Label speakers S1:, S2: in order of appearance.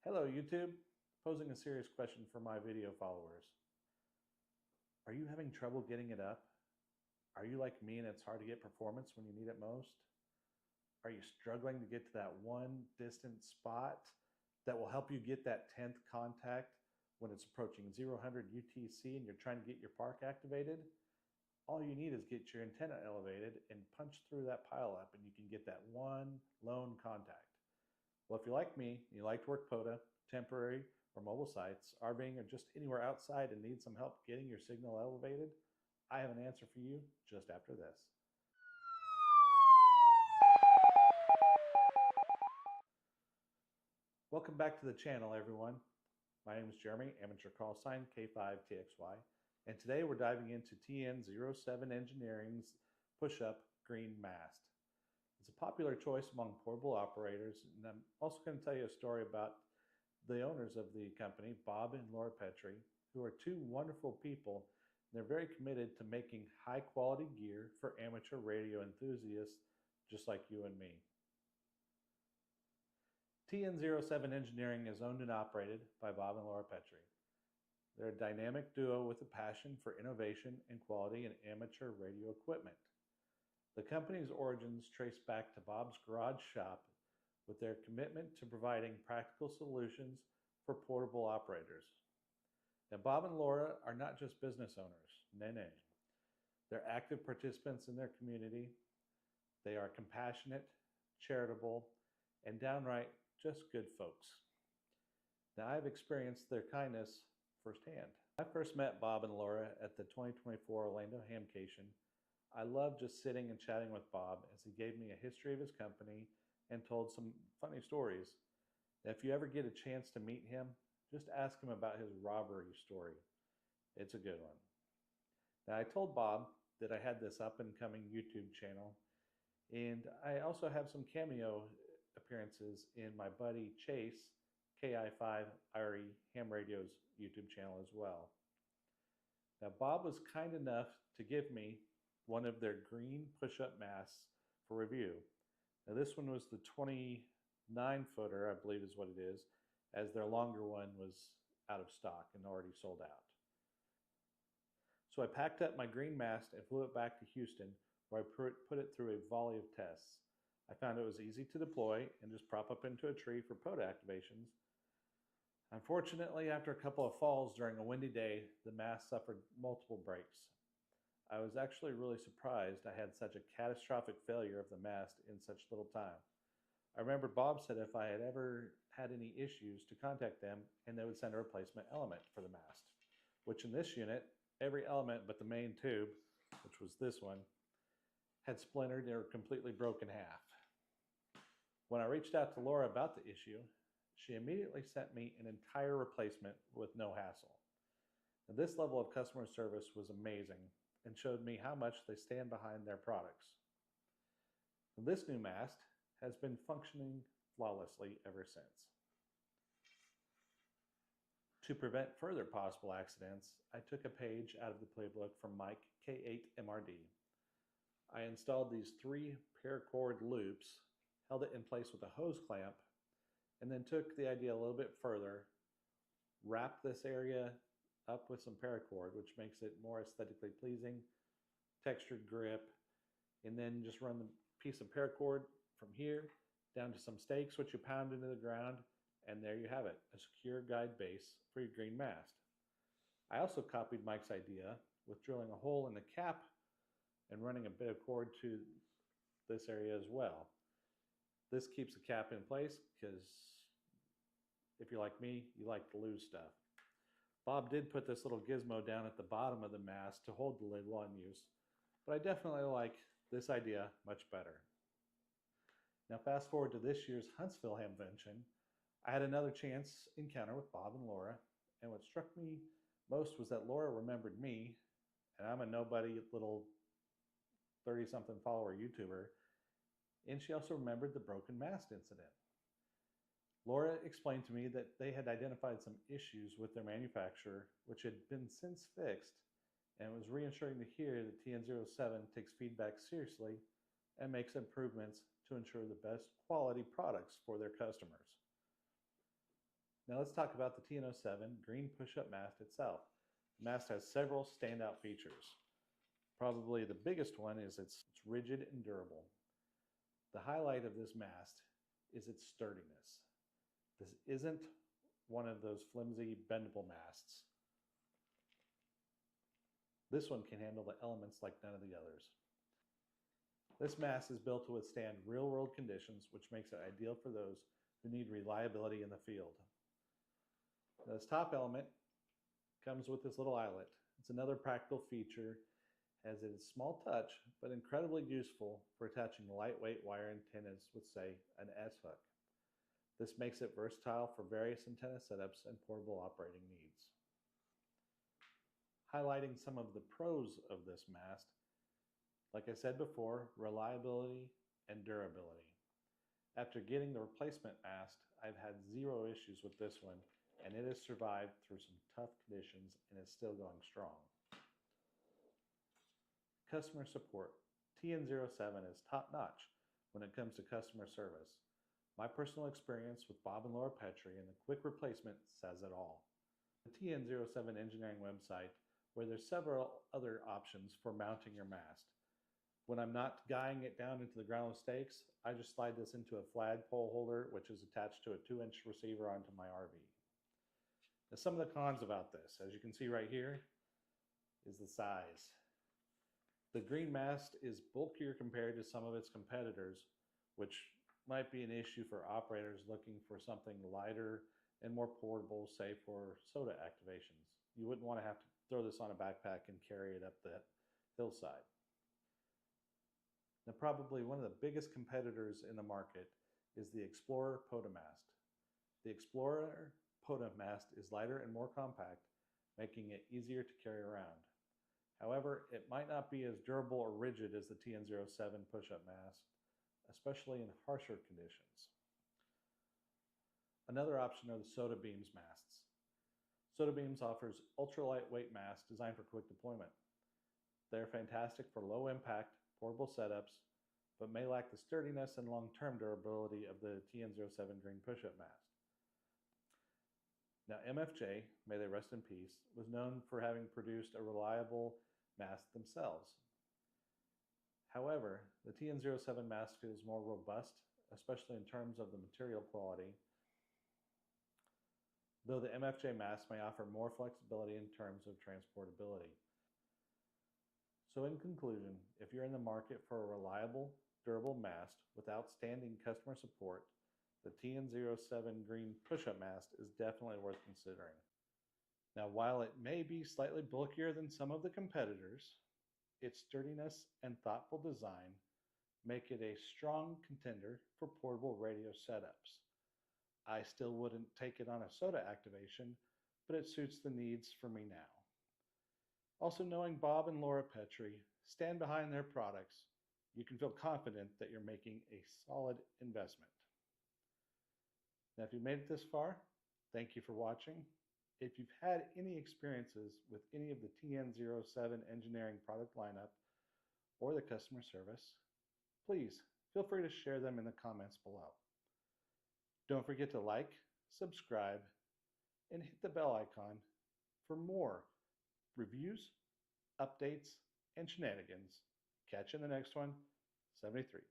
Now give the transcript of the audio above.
S1: Hello YouTube, posing a serious question for my video followers. Are you having trouble getting it up? Are you like me and it's hard to get performance when you need it most? Are you struggling to get to that one distant spot that will help you get that 10th contact when it's approaching 0-100 UTC and you're trying to get your park activated? All you need is get your antenna elevated and punch through that pile up and you can get that one lone contact. Well, if you're like me, you like to work POTA, temporary or mobile sites, RVing, or just anywhere outside and need some help getting your signal elevated, I have an answer for you just after this. Welcome back to the channel, everyone. My name is Jeremy, amateur call sign K5TXY, and today we're diving into TN07 Engineering's Push-up Green Mast. It's a popular choice among portable operators, and I'm also going to tell you a story about the owners of the company, Bob and Laura Petrie, who are two wonderful people. They're very committed to making high-quality gear for amateur radio enthusiasts just like you and me. TN07 Engineering is owned and operated by Bob and Laura Petrie. They're a dynamic duo with a passion for innovation and quality in amateur radio equipment. The company's origins trace back to Bob's garage shop with their commitment to providing practical solutions for portable operators. Now, Bob and Laura are not just business owners, no. They're active participants in their community. They are compassionate, charitable, and downright just good folks. Now, I've experienced their kindness firsthand. I first met Bob and Laura at the 2024 Orlando Hamcation. I loved just sitting and chatting with Bob as he gave me a history of his company and told some funny stories. Now, if you ever get a chance to meet him, just ask him about his robbery story. It's a good one. Now, I told Bob that I had this up-and-coming YouTube channel, and I also have some cameo appearances in my buddy Chase, KI5RE Ham Radio's YouTube channel as well. Now, Bob was kind enough to give me one of their green push-up masts for review. Now, this one was the 29-footer, I believe is what it is, as their longer one was out of stock and already sold out. So I packed up my green mast and flew it back to Houston, where I put it through a volley of tests. I found it was easy to deploy and just prop up into a tree for POTA activations. Unfortunately, after a couple of falls during a windy day, the mast suffered multiple breaks. I was actually really surprised I had such a catastrophic failure of the mast in such little time. I remember Bob said if I had ever had any issues to contact them and they would send a replacement element for the mast, which in this unit, every element but the main tube, which was this one, had splintered or completely broken in half. When I reached out to Laura about the issue, she immediately sent me an entire replacement with no hassle. Now, this level of customer service was amazing and showed me how much they stand behind their products. This new mast has been functioning flawlessly ever since. To prevent further possible accidents, I took a page out of the playbook from Mike K8MRD. I installed these 3 paracord loops, held it in place with a hose clamp, and then took the idea a little bit further, wrapped this area up with some paracord, which makes it more aesthetically pleasing, textured grip, and then just run the piece of paracord from here down to some stakes, which you pound into the ground, and there you have it, a secure guide base for your green mast. I also copied Mike's idea with drilling a hole in the cap and running a bit of cord to this area as well. This keeps the cap in place because if you're like me, you like to lose stuff. Bob did put this little gizmo down at the bottom of the mast to hold the lid while in use, but I definitely like this idea much better. Now, fast forward to this year's Huntsville Hamvention, I had another chance encounter with Bob and Laura, and what struck me most was that Laura remembered me, and I'm a nobody little 30-something follower YouTuber, and she also remembered the broken mast incident. Laura explained to me that they had identified some issues with their manufacturer, which had been since fixed, and it was reassuring to hear that TN07 takes feedback seriously and makes improvements to ensure the best quality products for their customers. Now let's talk about the TN07 Green Push-up Mast itself. The mast has several standout features. Probably the biggest one is it's rigid and durable. The highlight of this mast is its sturdiness. This isn't one of those flimsy bendable masts. This one can handle the elements like none of the others. This mast is built to withstand real-world conditions, which makes it ideal for those who need reliability in the field. Now, this top element comes with this little eyelet. It's another practical feature, as it is small touch but incredibly useful for attaching lightweight wire antennas with, say, an S-hook. This makes it versatile for various antenna setups and portable operating needs. Highlighting some of the pros of this mast, like I said before, reliability and durability. After getting the replacement mast, I've had zero issues with this one, and it has survived through some tough conditions and is still going strong. Customer support. TN07 is top-notch when it comes to customer service. My personal experience with Bob and Laura Petrie and the quick replacement says it all. The TN07 engineering website, where there's several other options for mounting your mast. When I'm not guying it down into the ground with stakes, I just slide this into a flagpole holder, which is attached to a 2-inch receiver onto my RV. Now, some of the cons about this, as you can see right here, is the size. The green mast is bulkier compared to some of its competitors, which might be an issue for operators looking for something lighter and more portable, say for SOTA activations. You wouldn't want to have to throw this on a backpack and carry it up the hillside. Now, probably one of the biggest competitors in the market is the Explorer POTA mast. The Explorer POTA mast is lighter and more compact, making it easier to carry around. However, it might not be as durable or rigid as the TN07 push-up mast, especially in harsher conditions. Another option are the SOTA Beams masts. SOTA Beams offers ultra-lightweight masts designed for quick deployment. They're fantastic for low-impact, portable setups, but may lack the sturdiness and long-term durability of the TN07 Green Push-up Mast. Now, MFJ, may they rest in peace, was known for having produced a reliable mast themselves. However, the TN07 mast feels more robust, especially in terms of the material quality, though the MFJ mast may offer more flexibility in terms of transportability. So in conclusion, if you're in the market for a reliable, durable mast with outstanding customer support, the TN07 Green Push-up Mast is definitely worth considering. Now, while it may be slightly bulkier than some of the competitors, its sturdiness and thoughtful design make it a strong contender for portable radio setups. I still wouldn't take it on a SOTA activation, but it suits the needs for me now. Also, knowing Bob and Laura Petrie stand behind their products, you can feel confident that you're making a solid investment. Now, if you made it this far, thank you for watching. If you've had any experiences with any of the TN07 engineering product lineup or the customer service, please feel free to share them in the comments below. Don't forget to like, subscribe, and hit the bell icon for more reviews, updates, and shenanigans. Catch you in the next one. 73.